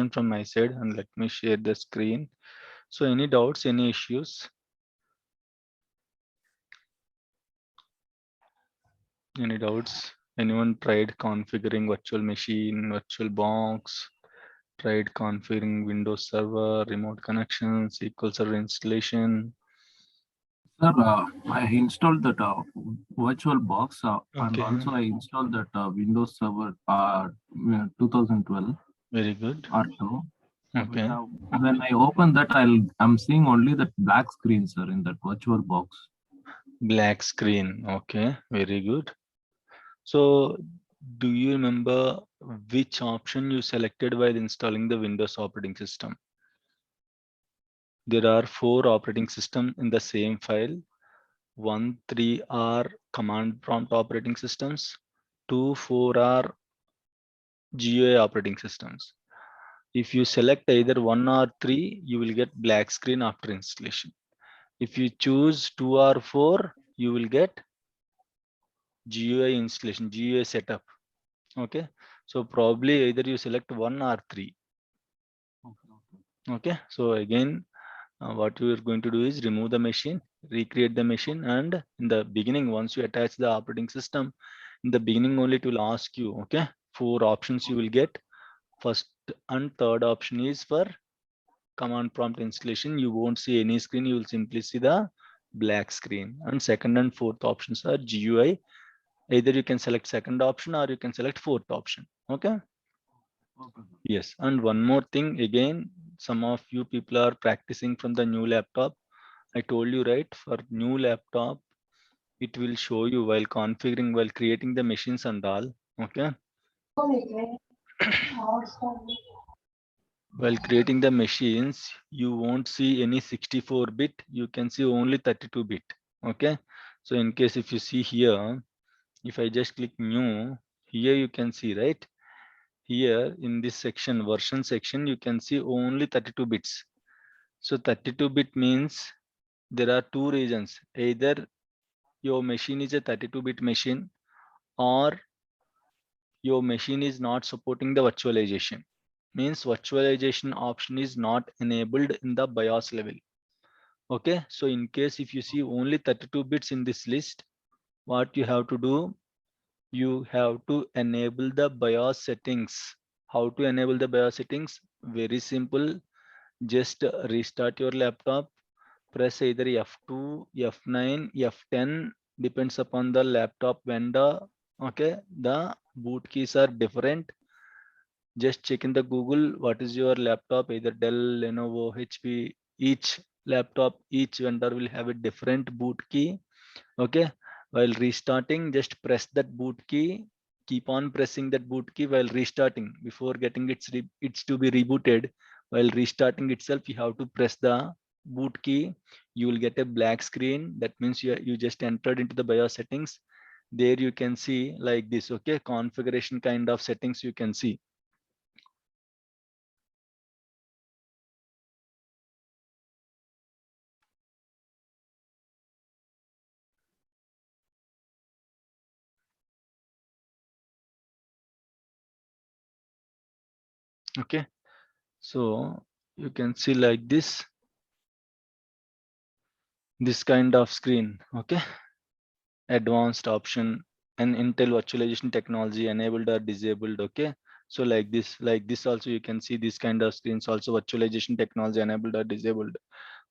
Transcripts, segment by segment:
information from my side, and let me share the screen. So any doubts, any issues? Any doubts? Anyone tried configuring virtual machine, virtual box, tried configuring Windows Server, remote connection, SQL Server installation? Sir, I installed that virtual box and Okay, also I installed that Windows Server 2012 very good. or so. But Okay, when I open that, I'm seeing only that black screen, sir, in that virtual box. black screen. Okay, very good. So do you remember which option you selected while installing the Windows operating system? There are 4 operating systems in the same file. 1, 3 are command prompt operating systems. 2, 4 are GUI operating systems. If you select either 1 or 3, you will get black screen after installation. If you choose 2 or 4, you will get GUI installation, GUI setup. Okay, so probably either you select 1 or 3. Okay, so again, what we are going to do is remove the machine, recreate the machine, and in the beginning, once you attach the operating system, in the beginning only it will ask you, okay, 4 options you will get. First and third option is for command prompt installation. You won't see any screen, you will simply see the black screen. And second and fourth options are GUI. Either you can select second option or you can select fourth option. Okay. Okay. Yes, and one more thing again, some of you people are practicing from the new laptop. I told you, right, for new laptop, it will show you while configuring, while creating the machines and all. Okay. While creating the machines, you won't see any 64-bit, you can see only 32-bit. Okay. So in case if you see here, if I just click new, here you can see, right? Here in this section, version section, you can see only 32 bits. So 32-bit means there are 2 reasons. Either your machine is a 32-bit machine or your machine is not supporting the virtualization. Means virtualization option is not enabled in the BIOS level. Okay, so in case if you see only 32 bits in this list, what you have to do, you have to enable the BIOS settings. How to enable the BIOS settings? Very simple. Just restart your laptop, press either F2, F9, F10, depends upon the laptop vendor. Okay, the boot keys are different. Just check in the Google what is your laptop, either Dell, Lenovo, HP. Each laptop, each vendor will have a different boot key. Okay, while restarting, just press that boot key. Keep on pressing that boot key while restarting. Before getting it's to be rebooted, while restarting itself, you have to press the boot key. You will get a black screen. That means you just entered into the BIOS settings. There you can see like this. Okay, configuration kind of settings you can see. Okay, so you can see like this kind of screen. Okay, advanced option and Intel virtualization technology enabled or disabled. Okay, so like this also you can see this kind of screens, also virtualization technology enabled or disabled.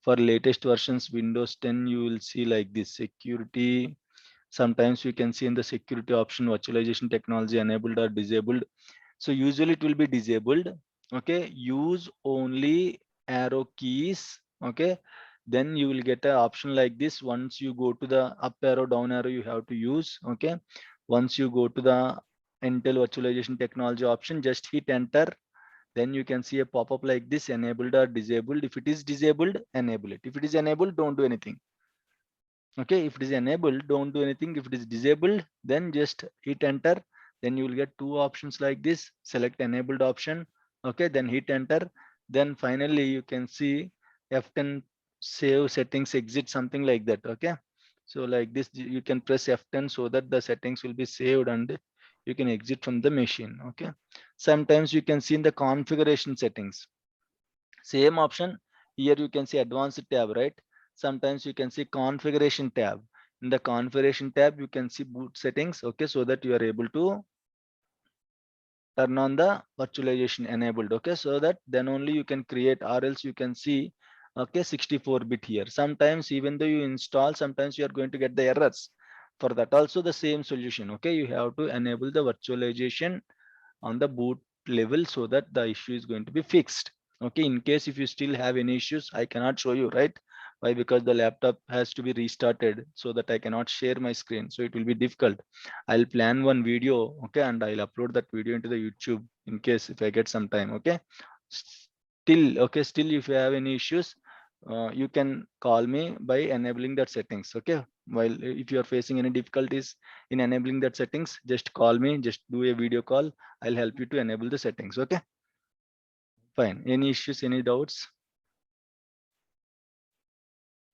For latest versions Windows 10, you will see like this security. Sometimes you can see in the security option virtualization technology enabled or disabled. So usually it will be disabled. Okay, use only arrow keys. Okay, then you will get an option like this. Once you go to the up arrow, down arrow, you have to use. Okay, once you go to the Intel virtualization technology option, just hit enter. Then you can see a pop-up like this, enabled or disabled. If it is disabled, enable it. If it is enabled, don't do anything. Okay, if it is enabled, don't do anything. If it is disabled, then just hit enter. Then you will get 2 options like this. Select enabled option. Okay, then hit enter. Then finally you can see F10 save settings exit, something like that. Okay, so like this you can press F10 so that the settings will be saved and you can exit from the machine. Okay, sometimes you can see in the configuration settings, same option here, you can see advanced tab, right? Sometimes you can see configuration tab. In the configuration tab you can see boot settings. Okay, so that you are able to turn on the virtualization enabled. Okay, so that then only you can create, or else you can see, okay, 64-bit here. Sometimes even though you install, sometimes you are going to get the errors. For that also the same solution. Okay, you have to enable the virtualization on the boot level so that the issue is going to be fixed. Okay, in case if you still have any issues, I cannot show you, right? Why? Because the laptop has to be restarted, so that I cannot share my screen, so it will be difficult. I'll plan one video, okay, and I'll upload that video into the YouTube in case if I get some time. Okay, still, okay, still if you have any issues, you can call me by enabling that settings. Okay, while if you are facing any difficulties in enabling that settings, just call me, just do a video call, I'll help you to enable the settings. Okay, fine. Any issues, any doubts?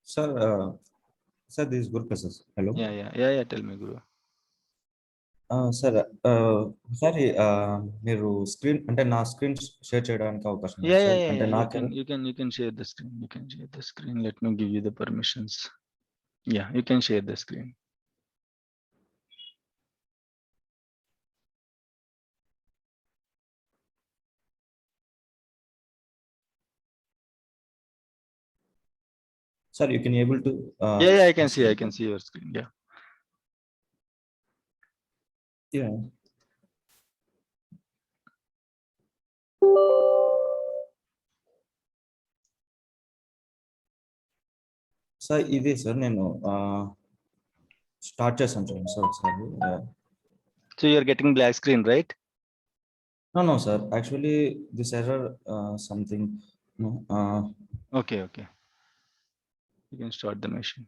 Sir, sir, this is Gurprasad. Hello. Yeah, tell me, Guru. Sir, sorry, మీరు screen అంటే నా screen share చేయడానికి అవకాశం ఉంది Yeah, sir. yeah, yeah, అంటే yeah. నాకు You can share the screen. You can share the screen. Let me give you the permissions. Yeah, you can share the screen. sir, you can able to Yeah, I can see. I can see your screen. Yeah. yeah. Sir ఇదే sir నేను start చేశాను చూడండి sir ఒకసారి. So you're getting black screen, right? No, sir. Actually, this error something. No, Okay. You can start the machine.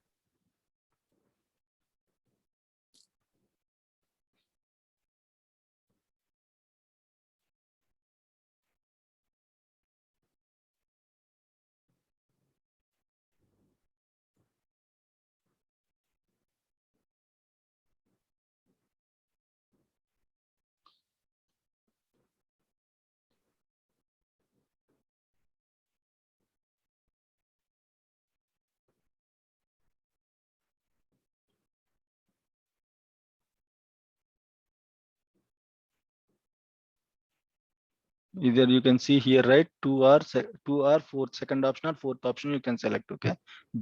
Either you can see here, right? 2 or 4 second option or fourth option you can select. Okay,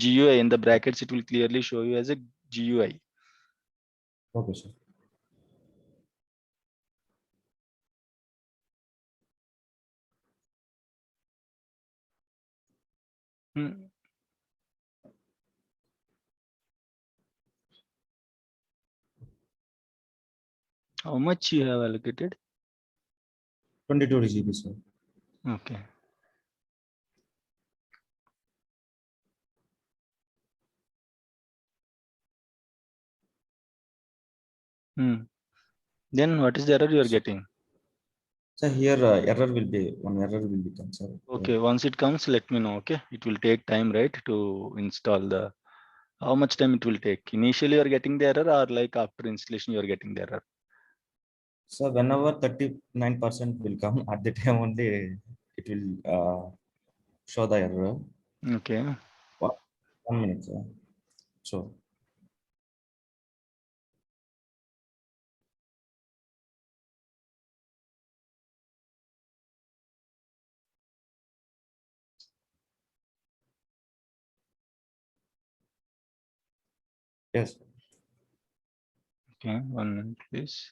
GUI in the brackets, it will clearly show you as a GUI. okay, sir. How much you have allocated? 22 GB, sir. Okay. Then what is the error you are getting? So here error will be one error will become, sir. Okay, once it comes, let me know. Okay, it will take time, right, to install the. How much time it will take? Initially, you are getting the error, or like after installation, you are getting the error? So whenever 39% will come, at the time only it will show the error. Okay. 1 minute, sir. So. Yes. Okay, 1 minute, please.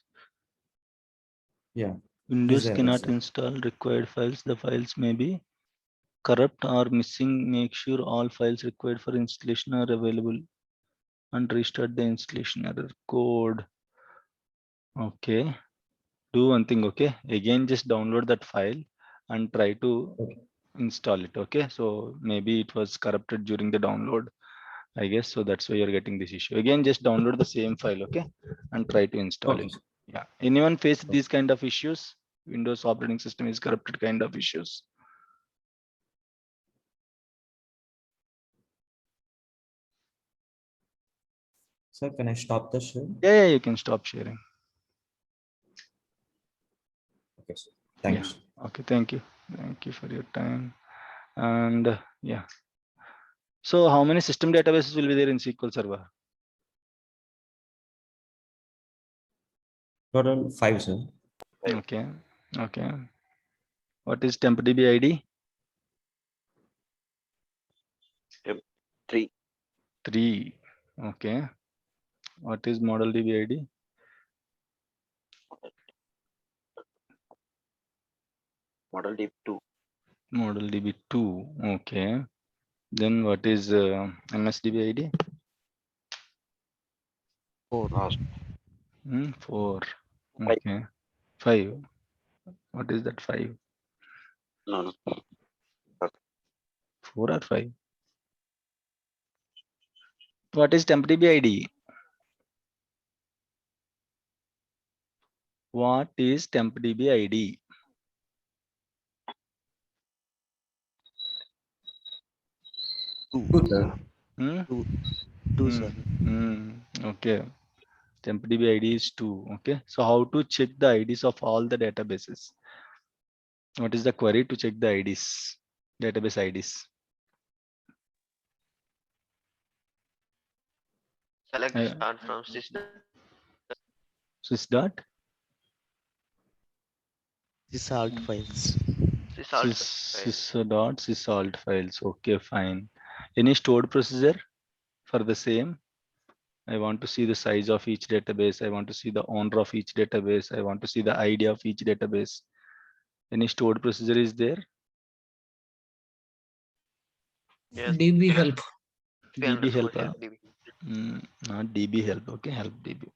Yeah. Windows error, cannot sir. install required files. The files may be corrupt or missing. Make sure all files required for installation are available and restart the installation error code. Okay. Do one thing. Okay. Again, just download that file and try to install it. Okay. So maybe it was corrupted during the download, I guess. So that's why you're getting this issue. Again, just download the same file. Okay. And try to install it. Yeah. Anyone face these kind of issues? Windows operating system is corrupted kind of issues. Sir, can I stop the share? Yeah, you can stop sharing. Okay, sir. Thanks. Okay, thank you for your time. And yeah, so how many system databases will be there in SQL Server? Total 5, sir. Okay. What is TempDB ID? 3. 3. Okay. What is ModelDB ID? ModelDB 2. ModelDB 2. Okay. Then what is MSDB ID? 4. 4. Five. Okay. 5. What is that 5? No. 4 or 5? What is TempDB ID? What is TempDB ID? 2, sir. 2, sir. Okay. TempDB ID is 2. Okay. So how to check the IDs of all the databases? What is the query to check the IDs? Database IDs. Select Uh, start from system. Sys dot Sysalt files. sys files. Okay, fine. Any stored procedure for the same? I want to see the size of each database. I want to see the owner of each database. I want to see the ID of each database. Any stored procedure is there? Yes. DB help. DB help. DB. Not DB help. Okay, help DB.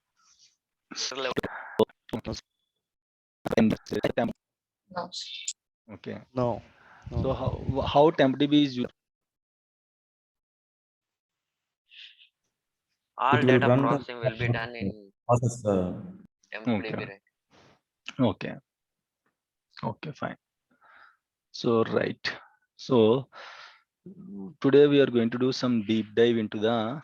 Okay. No. So how TempDB is used? All It will data run the processing will be done in process. MongoDB, Okay. right? Okay, fine. So right. So today we are going to do some deep dive into the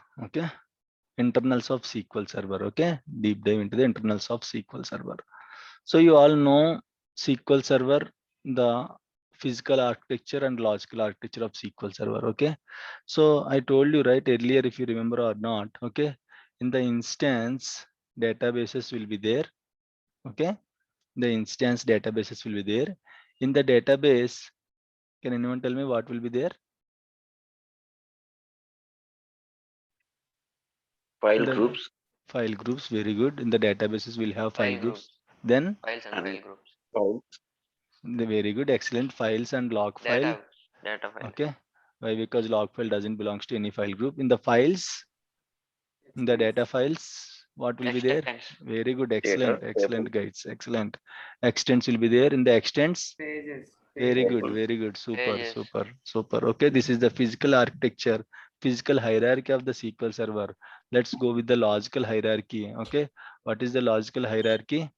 internals of SQL Server. Okay, deep dive into the internals of SQL Server. So you all know SQL Server, the physical architecture and logical architecture of SQL Server. Okay, so I told you right earlier, if you remember or not. Okay, in the instance databases will be there. Okay, the instance databases will be there. In the database, can anyone tell me what will be there? File The groups. File groups, very good. In the databases, we'll have file File groups. groups. Then Files and And file groups. files. the very good, excellent files and log file. Data file. Okay, why? Because log file doesn't belongs to any file group. In the files, in the data files, what will be there? Extents. Very good, Data, excellent guides, excellent. Extents will be there. In the extents, very good, super, Pages. super. Okay, this is the physical architecture, physical hierarchy of the SQL Server. Let's go with the logical hierarchy. Okay, what is the logical hierarchy?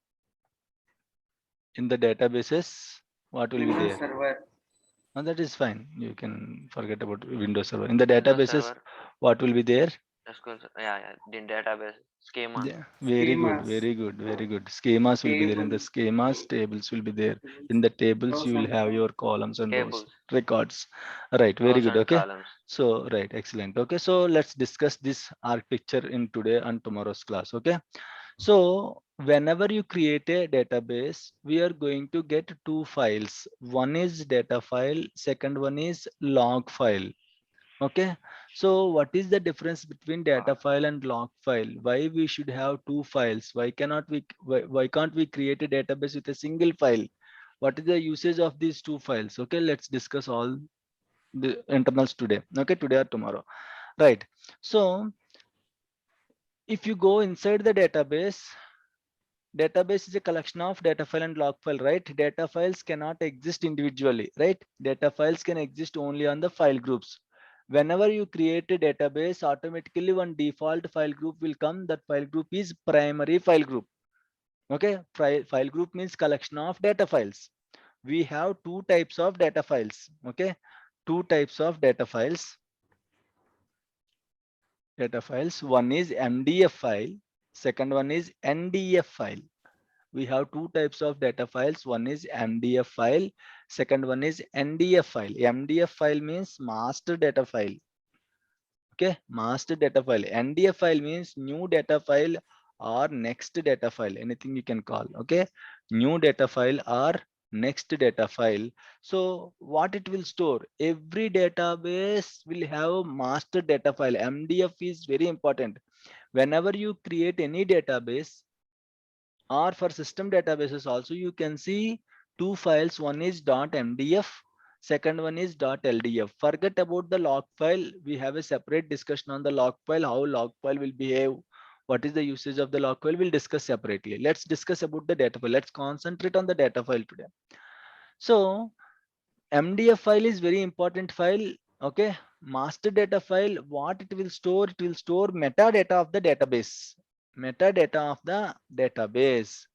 In the databases, what will be there? Server. And that is fine. You can forget about Windows Server. In the Windows databases, Server, what will be there? SQL, yeah, in database, schema. Yeah, very good. Schemas will be there. In the schemas, tables will be there. In the tables, you will have your columns and rows, Tables. records. Right, very Rows good. and Okay. columns. So, right, excellent. Okay, so let's discuss this architecture in today and tomorrow's class. Okay. So whenever you create a database, we are going to get two files. One is data file, second one is log file. Okay, so what is the difference between data file and log file? Why we should have two files? Why can't we create a database with a single file? What is the usage of these two files? Okay, let's discuss all the internals today. Okay, today or tomorrow. Right. So if you go inside the database is a collection of data file and log file, right? Data files cannot exist individually, right? Data files can exist only on the file groups. Whenever you create a database, automatically one default file group will come. That file group is primary file group. Okay, file group means collection of data files. We have two types of data files. Okay, two types of data files. One is MDF file, second one is NDF file. we have two types of data files. One is MDF file, second one is NDF file. MDF file means master data file. Okay, master data file. NDF file means new data file or next data file, anything you can call. Okay, new data file or next data file. So what it will store? Every database will have master data file. MDF is very important. Whenever you create any database, or for system databases also, you can see two files. One is .mdf, second one is .ldf. Forget about the log file. We have a separate discussion on the log file, how log file will behave, what is the usage of the log file. We'll discuss separately. Let's discuss about the data file. Let's concentrate on the data file today. So MDF file is very important file. Okay, master data file, what it will store? It will store metadata of the database. Metadata of the database.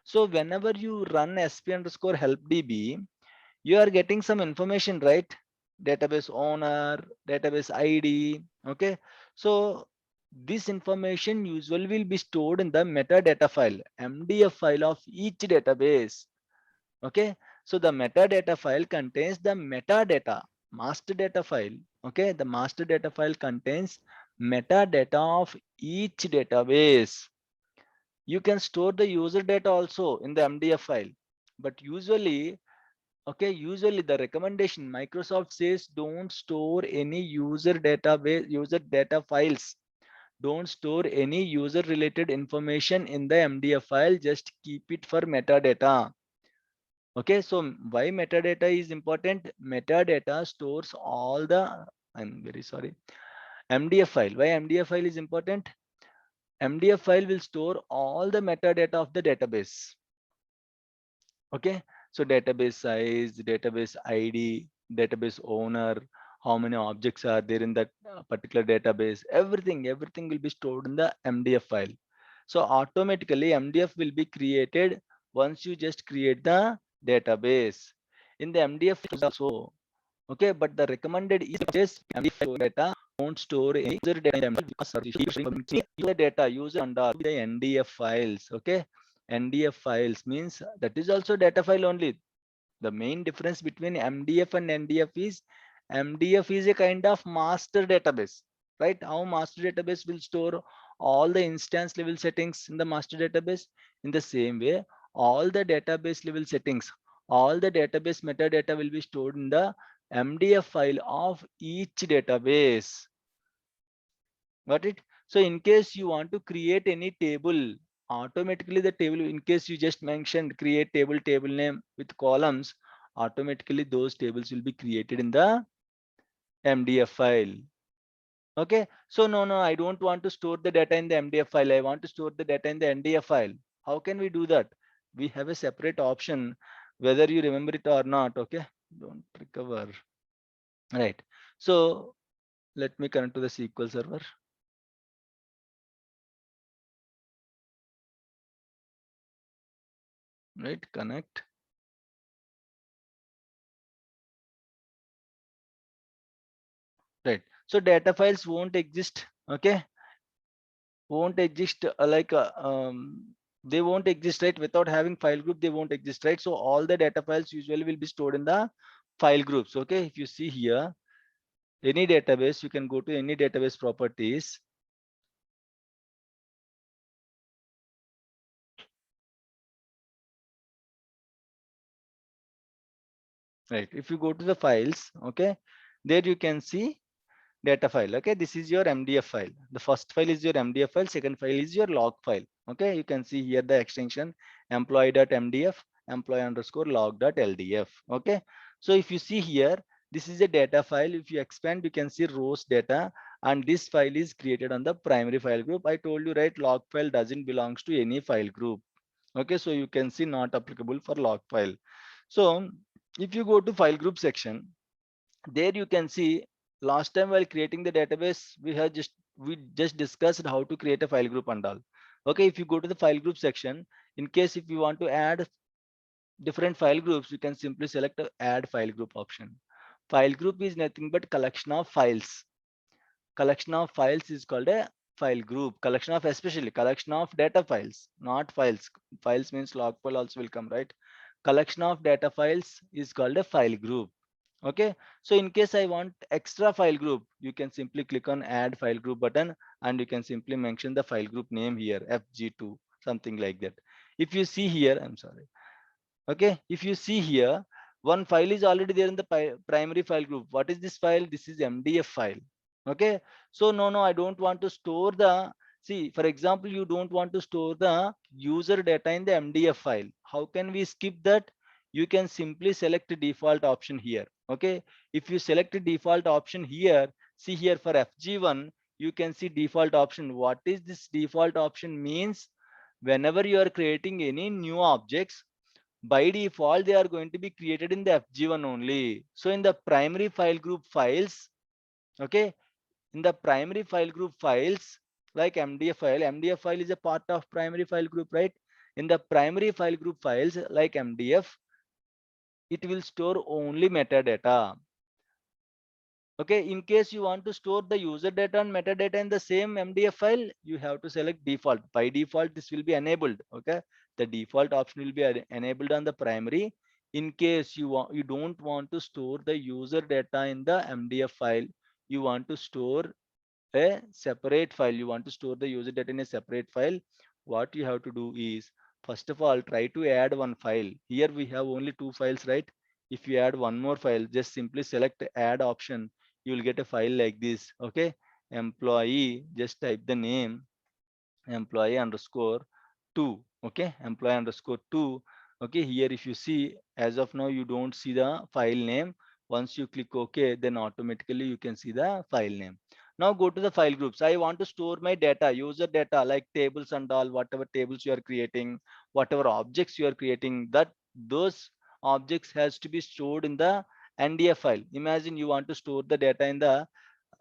So whenever you run sp_helpdb, you are getting some information, right? Database owner, database ID. Okay, so this information usually will be stored in the metadata file, MDF file of each database. Okay, so the metadata file contains the metadata. Master data file, okay, the master data file contains metadata of each database. You can store the user data also in the MDF file, but usually, okay, usually the recommendation Microsoft says don't store any user data files. Don't store any user related information in the MDF file. Just keep it for metadata. Okay, so why metadata is important? Metadata stores all the, I'm very sorry, MDF file. Why MDF file is important? MDF file will store all the metadata of the database. Okay, so database size, database ID, database owner, how many objects are there in that particular database, everything will be stored in the MDF file. So automatically MDF will be created once you just create the database. In the MDF also, okay, but the recommended is MDF data. Don't store any user data because user data, user and all the NDF files. Okay, NDF files means that is also data file only. The main difference between MDF and NDF is MDF is a kind of master database, right? How master database will store all the instance level settings in the master database. In the same way, all the database level settings, all the database metadata will be stored in the MDF file of each database. Got it? So in case you want to create any table, automatically the table, in case you just mentioned create table name with columns, automatically those tables will be created in the MDF file. Okay, so no, I don't want to store the data in the MDF file. I want to store the data in the NDF file. How can we do that? We have a separate option, whether you remember it or not. Okay, don't recover. Right. So let me connect to the SQL server. Right, connect. Right, so data files won't exist. Okay, won't exist they won't exist, right? Without having file group, they won't exist, right? So all the data files usually will be stored in the file groups. Okay, if you see here, any database, you can go to any database properties. Right, if you go to the files, okay, there you can see data file. Okay, this is your MDF file. The first file is your MDF file, second file is your log file. Okay, you can see here the extension employee.mdf, employee_log.ldf. Okay, so if you see here, this is a data file. If you expand, you can see rows data, and this file is created on the primary file group. I told you, right, log file doesn't belongs to any file group. Okay, so you can see not applicable for log file. So if you go to file group section, there you can see last time while creating the database, we just discussed how to create a file group and all. Okay, if you go to the file group section, in case if you want to add different file groups, you can simply select add file group option. File group is nothing but collection of files. Collection of files is called a file group, collection of, especially collection of data files, not files. Files means log file also will come, right? Collection of data files is called a file group. Okay, so in case I want extra file group, you can simply click on add file group button, and you can simply mention the file group name here, fg2, something like that. If you see here, I'm sorry. Okay, if you see here, one file is already there in the primary file group. What is this file? This is MDF file. Okay, so no, I don't want to store the, see, for example, you don't want to store the user data in the MDF file. How can we skip that? You can simply select the default option here. Okay, if you select the default option here, see here for FG1, you can see default option. What is this default option means? Whenever you are creating any new objects, by default they are going to be created in the FG1 only. So in the primary file group files, okay, in the primary file group files like MDF file is a part of primary file group, right? In the primary file group files like MDF, it will store only metadata. Okay, in case you want to store the user data and metadata in the same MDF file, you have to select default. By default, this will be enabled. Okay, the default option will be enabled on the primary. In case you don't want to store the user data in the MDF file, you want to store a separate file. You want to store the user data in a separate file. What you have to do is, first of all, try to add one file. Here we have only two files, right? If you add one more file, just simply select add option, you will get a file like this. Okay, employee, just type the name employee underscore 2. Okay, employee underscore 2. Okay, here if you see, as of now you don't see the file name. Once you click OK, then automatically you can see the file name. Now go to the file groups. I want to store my data, user data, like tables and all, whatever tables you are creating, whatever objects you are creating, that those objects has to be stored in the NDF file. Imagine you want to store the data in the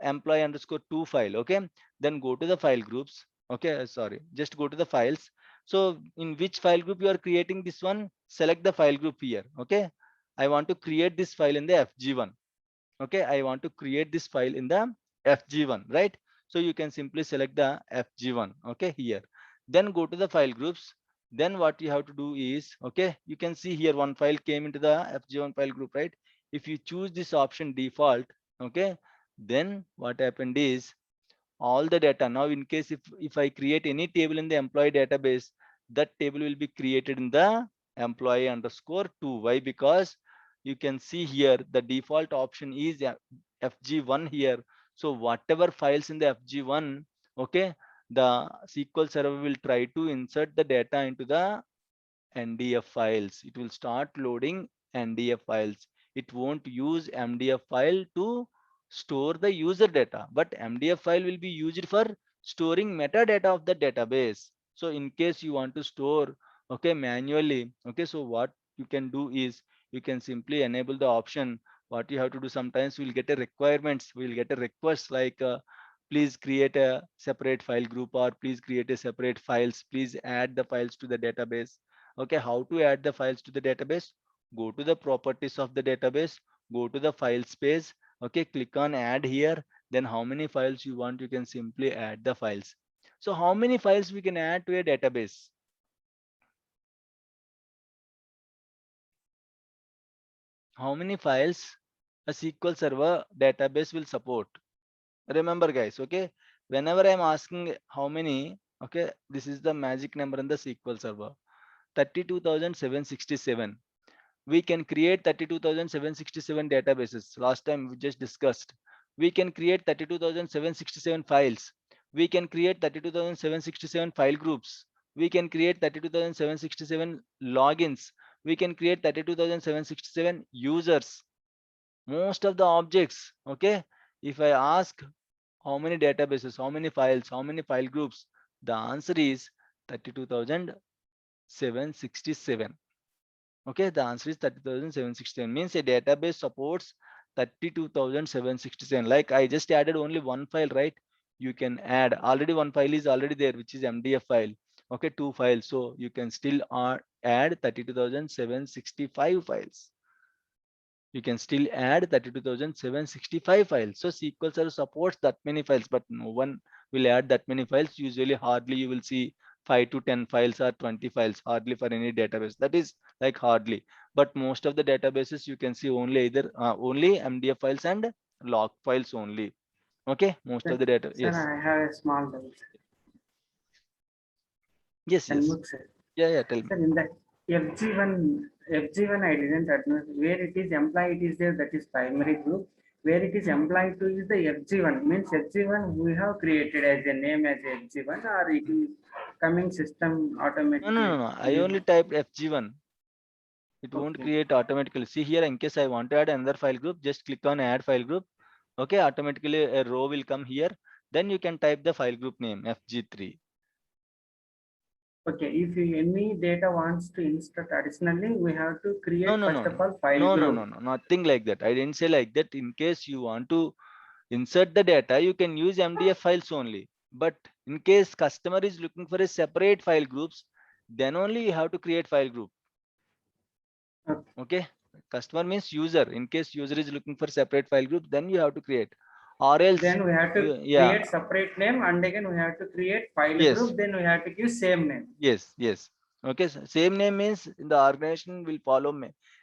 employee underscore 2 file. Okay, then go to the file groups. Okay, sorry, just go to the files. So in which file group you are creating this one, select the file group here. Okay, I want to create this file in the FG1. Okay, I want to create this file in the FG1, right? So you can simply select the FG1. Okay, here, then go to the file groups. Then what you have to do is, okay, you can see here one file came into the FG1 file group, right? If you choose this option default, okay, then what happened is, all the data now, in case if I create any table in the employee database, that table will be created in the employee underscore 2. Why? Because you can see here the default option is FG1 here. So whatever files in the FG1, okay, the SQL server will try to insert the data into the NDF files. It will start loading NDF files. It won't use MDF file to store the user data, but MDF file will be used for storing metadata of the database. So in case you want to store, okay, manually, okay, so what you can do is, you can simply enable the option. What you have to do, sometimes we'll get a requirements, we'll get a request like please create a separate file group, or please create a separate files, please add the files to the database. Okay, how to add the files to the database? Go to the properties of the database, go to the file space. Okay, click on add here. Then how many files you want, you can simply add the files. So how many files we can add to a database? How many files a SQL Server database will support? Remember guys, okay, whenever I'm asking how many, okay, this is the magic number in the SQL Server, 32,767. We can create 32,767 databases. Last time we just discussed, we can create 32,767 files. We can create 32,767 file groups. We can create 32,767 logins. We can create 32,767 users. Most of the objects, okay, if I ask how many databases, how many files, how many file groups, the answer is 32,767. Okay, the answer is 30,767. Means a database supports 32,767. Like I just added only one file, right? You can add, already one file is already there, which is MDF file. Okay, two files. So you can still add 32,765 files. You can still add 32,765 files. So SQL Server supports that many files, but no one will add that many files. Usually hardly you will see 5 to 10 files or 20 files, hardly for any database. That is like hardly. But most of the databases you can see only either only MDF files and log files only. Okay, most of the data. Sir, Yes, I have a small doubt. yes, yes. Shanmugh sir. Yeah, tell me. Sir, in that FG1 I didn't admit where it is employee, it is there, that is primary group. Where it is employee 2 is the FG1. Means FG1 we have created as a name as FG1, or it is coming system automatically. No. I only typed FG1. It won't Okay. create automatically. See here, in case I want to add another file group, just click on add file group. Okay, automatically a row will come here. Then you can type the file group name FG3. Okay, if any data wants to insert additionally, we have to create No, first of all file no, group. nothing like that. I didn't say like that. In case you want to insert the data, you can use MDF files only. But in case customer is looking for a separate file groups, then only you have to create file group. Okay. Okay, customer means user. In case user is looking for separate file group, then you have to create, or else Then we have to yeah, create separate name, and again we have to create file yes, group. Then we have to give same name. yes. Okay, same name means the organization will follow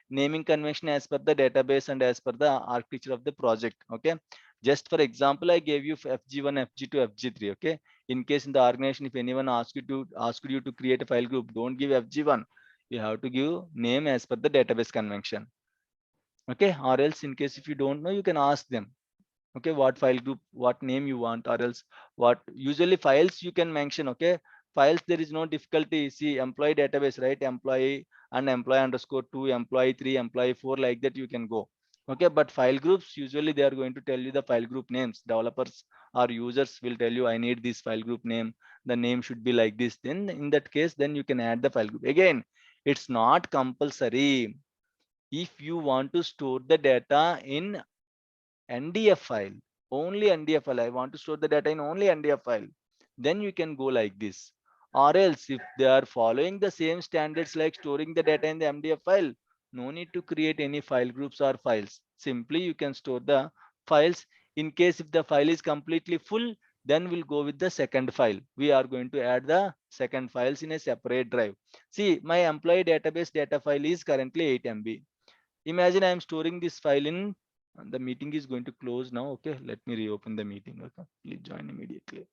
naming convention as per the database and as per the architecture of the project. Okay, just for example, I gave you FG1, FG2, FG3. Okay, in case in the organization, if anyone asks you to create a file group, don't give FG1. You have to give name as per the database convention. Okay, or else in case if you don't know, you can ask them. Okay, what file group, what name you want, or else what usually files you can mention. Okay, files there is no difficulty. See, employee database, right? Employee and employee underscore 2, employee 3, employee 4, like that you can go. Okay, but file groups usually they are going to tell you the file group names. Developers or users will tell you I need this file group name, the name should be like this. Then in that case, then you can add the file group. Again, it's not compulsory. If you want to store the data in NDF file, only NDF file, I want to store the data in only NDF file, then you can go like this. Or else if they are following the same standards like storing the data in the MDF file, no need to create any file groups or files. Simply you can store the files. In case if the file is completely full, then we'll go with the second file. We are going to add the second files in a separate drive. See, my employee database data file is currently 8 MB. Imagine I am storing this file in, the meeting is going to close now. Okay, let me reopen the meeting. Okay, please join immediately.